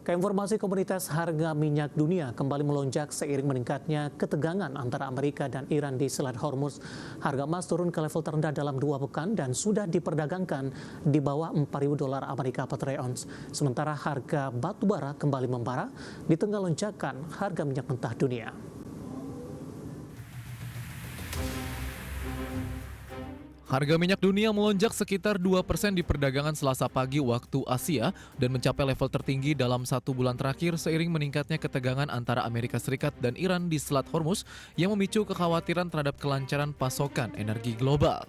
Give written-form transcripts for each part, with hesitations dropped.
Keinformasi komunitas harga minyak dunia kembali melonjak seiring meningkatnya ketegangan antara Amerika dan Iran di Selat Hormuz. Harga emas turun ke level terendah dalam 2 pekan dan sudah diperdagangkan di bawah $4.000 Amerika per troy ounce. Sementara harga batu bara kembali membara di tengah lonjakan harga minyak mentah dunia. Harga minyak dunia melonjak sekitar 2% di perdagangan Selasa pagi waktu Asia dan mencapai level tertinggi dalam 1 bulan terakhir seiring meningkatnya ketegangan antara Amerika Serikat dan Iran di Selat Hormuz yang memicu kekhawatiran terhadap kelancaran pasokan energi global.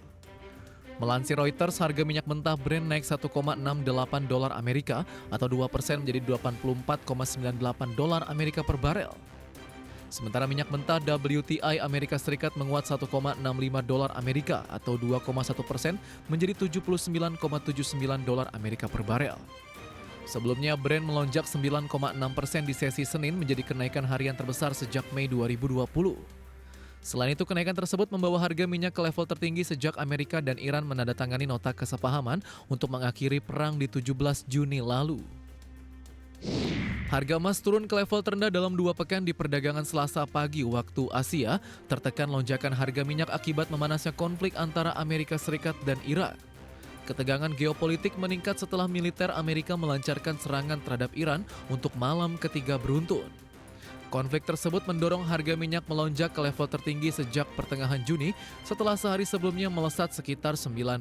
Melansir Reuters, harga minyak mentah Brent naik $1,68 Amerika atau 2% menjadi $84,98 Amerika per barel. Sementara minyak mentah WTI Amerika Serikat menguat $1,65 Amerika atau 2,1% menjadi $79,79 Amerika per barel. Sebelumnya Brent melonjak 9,6% di sesi Senin menjadi kenaikan harian terbesar sejak Mei 2020. Selain itu, kenaikan tersebut membawa harga minyak ke level tertinggi sejak Amerika dan Iran menandatangani nota kesepahaman untuk mengakhiri perang di 17 Juni lalu. Harga emas turun ke level terendah dalam 2 pekan di perdagangan Selasa pagi waktu Asia, tertekan lonjakan harga minyak akibat memanasnya konflik antara Amerika Serikat dan Iran. Ketegangan geopolitik meningkat setelah militer Amerika melancarkan serangan terhadap Iran untuk malam ketiga beruntun. Konflik tersebut mendorong harga minyak melonjak ke level tertinggi sejak pertengahan Juni setelah sehari sebelumnya melesat sekitar 9%.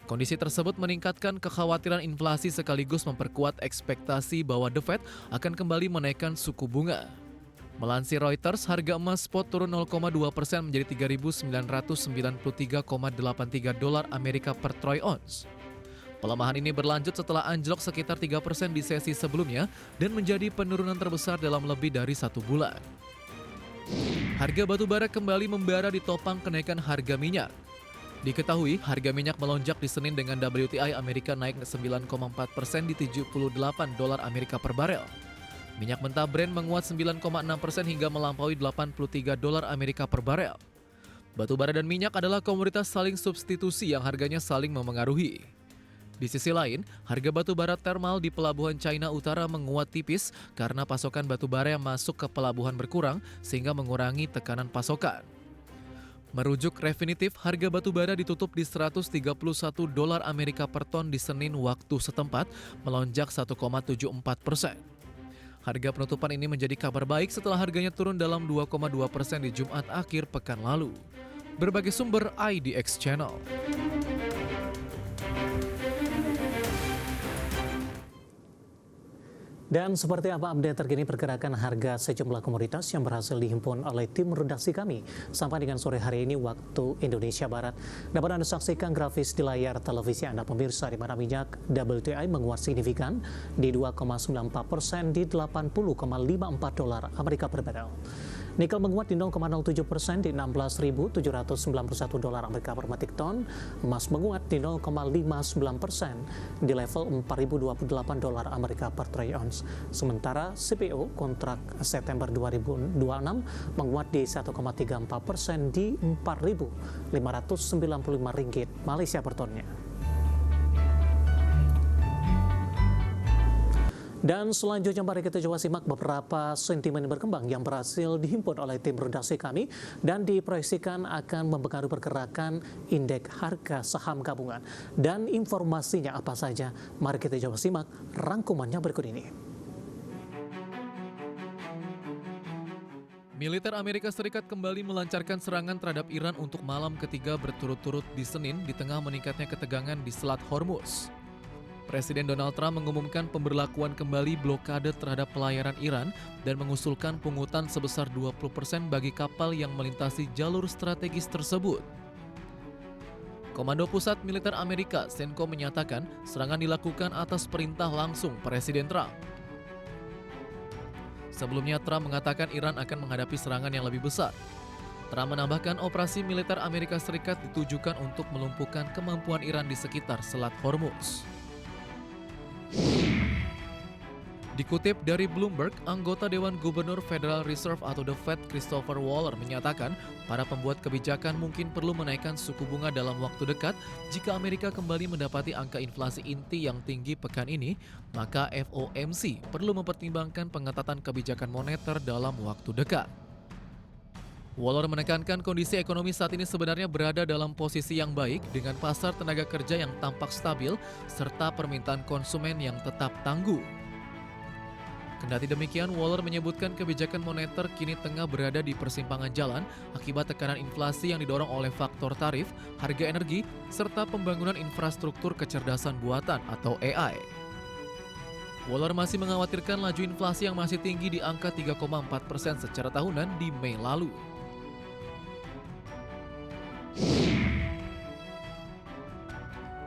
Kondisi tersebut meningkatkan kekhawatiran inflasi sekaligus memperkuat ekspektasi bahwa The Fed akan kembali menaikkan suku bunga. Melansir Reuters, harga emas spot turun 0,2% menjadi $3.993,83 Amerika per troy ounce. Pelemahan ini berlanjut setelah anjlok sekitar 3% di sesi sebelumnya dan menjadi penurunan terbesar dalam lebih dari 1 bulan. Harga batu bara kembali membara ditopang kenaikan harga minyak. Diketahui, harga minyak melonjak di Senin dengan WTI Amerika naik 9,4% di $78 Amerika per barel. Minyak mentah Brent menguat 9,6% hingga melampaui $83 Amerika per barel. Batu bara dan minyak adalah komoditas saling substitusi yang harganya saling memengaruhi. Di sisi lain, harga batu bara termal di pelabuhan China Utara menguat tipis karena pasokan batu bara yang masuk ke pelabuhan berkurang sehingga mengurangi tekanan pasokan. Merujuk Refinitiv, harga batu bara ditutup di $131 Amerika per ton di Senin waktu setempat, melonjak 1,74%. Harga penutupan ini menjadi kabar baik setelah harganya turun dalam 2,2% di Jumat akhir pekan lalu. Berbagai sumber IDX Channel. Dan seperti apa update terkini pergerakan harga sejumlah komoditas yang berhasil dihimpun oleh tim redaksi kami sampai dengan sore hari ini waktu Indonesia Barat. Dapat Anda saksikan grafis di layar televisi Anda pemirsa, di mana minyak WTI menguat signifikan di 2,94% di $80,54 Amerika per barel. Nikel menguat di 0,07% di $16.791 Amerika per metrik ton. Emas menguat di 0,59% di level $4.028 Amerika per troy ounce. Sementara CPO kontrak September 2026 menguat di 1,34% di Rp4.595 Malaysia per tonnya. Dan selanjutnya mari kita coba simak beberapa sentimen berkembang yang berhasil dihimpun oleh tim redaksi kami dan diproyeksikan akan mempengaruhi pergerakan indeks harga saham gabungan. Dan informasinya apa saja? Mari kita coba simak rangkumannya berikut ini. Militer Amerika Serikat kembali melancarkan serangan terhadap Iran untuk malam ketiga berturut-turut di Senin di tengah meningkatnya ketegangan di Selat Hormuz. Presiden Donald Trump mengumumkan pemberlakuan kembali blokade terhadap pelayaran Iran dan mengusulkan pungutan sebesar 20% bagi kapal yang melintasi jalur strategis tersebut. Komando Pusat Militer Amerika, CENTCOM, menyatakan serangan dilakukan atas perintah langsung Presiden Trump. Sebelumnya, Trump mengatakan Iran akan menghadapi serangan yang lebih besar. Trump menambahkan operasi militer Amerika Serikat ditujukan untuk melumpuhkan kemampuan Iran di sekitar Selat Hormuz. Dikutip dari Bloomberg, anggota Dewan Gubernur Federal Reserve atau The Fed Christopher Waller menyatakan para pembuat kebijakan mungkin perlu menaikkan suku bunga dalam waktu dekat jika Amerika kembali mendapati angka inflasi inti yang tinggi pekan ini, maka FOMC perlu mempertimbangkan pengetatan kebijakan moneter dalam waktu dekat. Waller menekankan kondisi ekonomi saat ini sebenarnya berada dalam posisi yang baik dengan pasar tenaga kerja yang tampak stabil serta permintaan konsumen yang tetap tangguh. Kendati demikian, Waller menyebutkan kebijakan moneter kini tengah berada di persimpangan jalan akibat tekanan inflasi yang didorong oleh faktor tarif, harga energi, serta pembangunan infrastruktur kecerdasan buatan atau AI. Waller masih mengkhawatirkan laju inflasi yang masih tinggi di angka 3,4% secara tahunan di Mei lalu.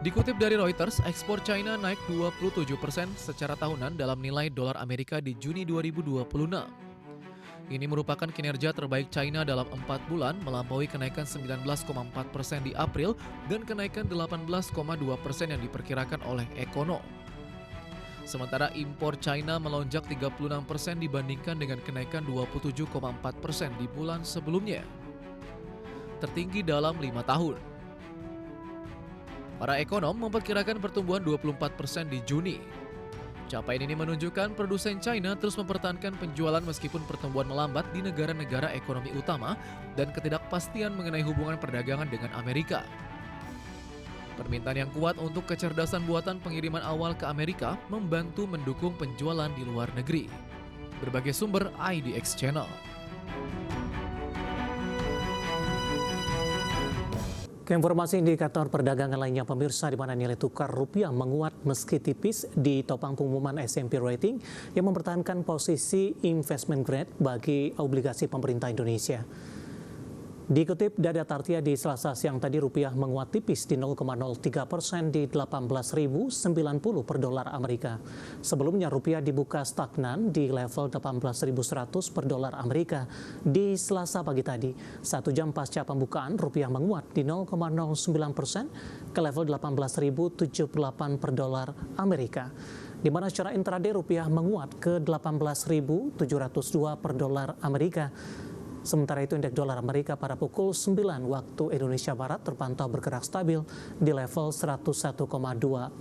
Dikutip dari Reuters, ekspor China naik 27% secara tahunan dalam nilai dolar Amerika di Juni 2026. Ini merupakan kinerja terbaik China dalam 4 bulan, melampaui kenaikan 19,4% di April dan kenaikan 18,2% yang diperkirakan oleh Ekonom. Sementara impor China melonjak 36% dibandingkan dengan kenaikan 27,4% di bulan sebelumnya, tertinggi dalam 5 tahun. Para ekonom memperkirakan pertumbuhan 24% di Juni. Capaian ini menunjukkan produsen China terus mempertahankan penjualan meskipun pertumbuhan melambat di negara-negara ekonomi utama dan ketidakpastian mengenai hubungan perdagangan dengan Amerika. Permintaan yang kuat untuk kecerdasan buatan pengiriman awal ke Amerika membantu mendukung penjualan di luar negeri. Berbagai sumber IDX Channel. Informasi indikator perdagangan lainnya pemirsa, di mana nilai tukar rupiah menguat meski tipis di topang pengumuman S&P Rating yang mempertahankan posisi investment grade bagi obligasi pemerintah Indonesia. Dikutip dari Tartia di Selasa siang tadi, rupiah menguat tipis di 0,03% di 18.090 per dolar Amerika. Sebelumnya rupiah dibuka stagnan di level 18.100 per dolar Amerika di Selasa pagi tadi. 1 jam pasca pembukaan, rupiah menguat di 0,09% ke level 18.078 per dolar Amerika. Di mana secara intraday rupiah menguat ke 18.702 per dolar Amerika. Sementara itu indeks dolar Amerika pada pukul 9 waktu Indonesia Barat terpantau bergerak stabil di level 101,241.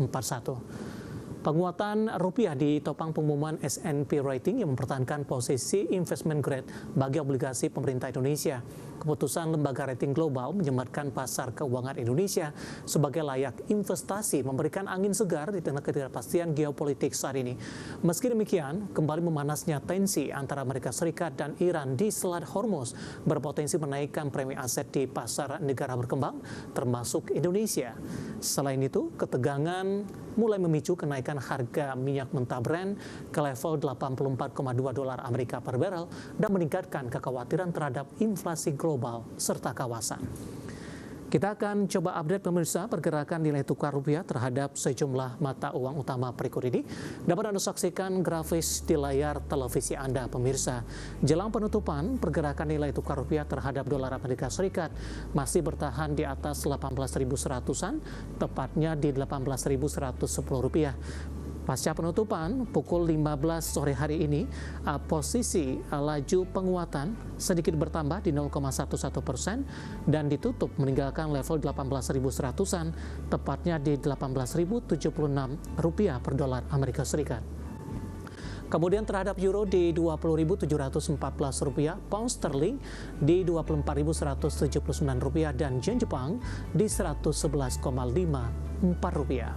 Penguatan rupiah di topang pengumuman S&P Rating yang mempertahankan posisi investment grade bagi obligasi pemerintah Indonesia. Keputusan lembaga rating global menyematkan pasar keuangan Indonesia sebagai layak investasi, memberikan angin segar di tengah ketidakpastian geopolitik saat ini. Meski demikian, kembali memanasnya tensi antara Amerika Serikat dan Iran di Selat Hormuz berpotensi menaikkan premi aset di pasar negara berkembang, termasuk Indonesia. Selain itu, ketegangan mulai memicu kenaikan harga minyak mentah Brent ke level 84,2 dolar Amerika per barrel dan meningkatkan kekhawatiran terhadap inflasi global serta kawasan. Kita akan coba update pemirsa pergerakan nilai tukar rupiah terhadap sejumlah mata uang utama berikut ini. Dapat Anda saksikan grafis di layar televisi Anda pemirsa. Jelang penutupan, pergerakan nilai tukar rupiah terhadap dolar Amerika Serikat masih bertahan di atas 18.100-an, tepatnya di 18.110 rupiah. Pasca penutupan pukul 15 sore hari ini, posisi laju penguatan sedikit bertambah di 0,11% dan ditutup meninggalkan level 18.100-an, tepatnya di 18.076 rupiah per dolar Amerika Serikat. Kemudian terhadap euro di 20.714 rupiah, pound sterling di 24.179 rupiah dan yen Jepang di 111,54 rupiah.